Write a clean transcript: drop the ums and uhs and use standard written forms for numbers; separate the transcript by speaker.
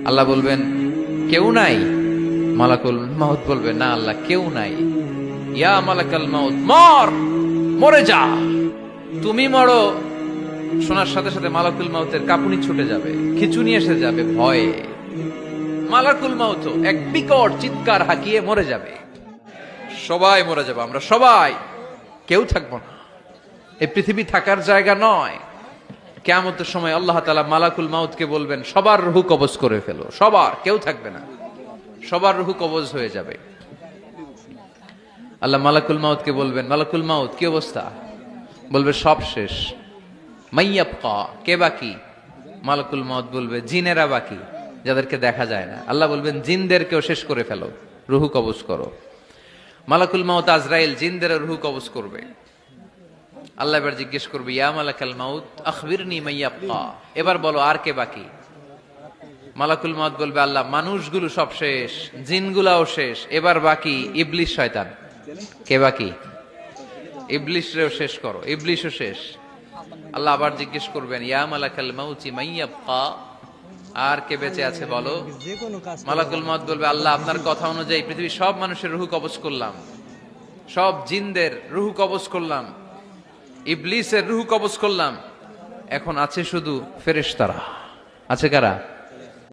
Speaker 1: আল্লাহ বলবেন কেউ নাই, মালাকুল মাউত বলবে না আল্লাহ কেউ নাই। ইয়া মালাকাল মাউত মর, মরে যা। তুমি মরো শোনার সাথে সাথে মালাকুল মাউতের কাঁপুনি ছুটে যাবে, খিচুনি এসে যাবে ভয়ে। মালাকুল মাউত এক বিকট চিৎকার হাঁকিয়ে মরে যাবে। সবাই মরে যাবে, আমরা সবাই, কেউ থাকবো না। এই পৃথিবী থাকার জায়গা নয়। কিয়ামতের সময় আল্লাহ তাআলা মালাকুল মাউতকে বলবেন সবার রূহ কবজ করে ফেলো, সবার, কেউ থাকবে না, সবার রূহ কবজ হয়ে যাবে। আল্লাহ মালাকুল মাউতকে বলবেন মালাকুল মাউত কি অবস্থা? বলবে সব শেষ। মাইয়াবকা, কে বাকি? মালাকুল মাউত বলবে জিনেরা বাকি, যাদেরকে দেখা যায় না। আল্লাহ বলবেন জিনদেরকেও শেষ করে ফেলো, রূহ কবজ করো। মালাকুল মাউত আজরাইল জিনদের রূহ কবজ করবে। আল্লাহ এবার জিজ্ঞেস করবে ইয়া মালাকাল মাউত আখবিরনি মাইয়াবকা, এবার বলো আর কে বাকি? মালাকুল মাউত বলবে আল্লাহ মানুষগুলো সব শেষ, জিনগুলাও শেষ, এবার বাকি ইবলিস শয়তান। কে বাকি? ইবলিসরেও শেষ করো, ইবলিসও শেষ। আল্লাহ আবার জিজ্ঞেস করবেন ইয়া মালাকাল মাউতি মাইয়াবকা, আর কে বেঁচে আছে বলো। মালাকুল মাউত বলবে আল্লাহ আপনার কথা অনুযায়ী পৃথিবীর সব মানুষের রূহ কবজ করলাম, সব জিনদের রূহ কবজ করলাম, ইবলিসের রূহ কবজ করলাম, এখন আছে শুধু ফেরেশতারা। আছে কারা?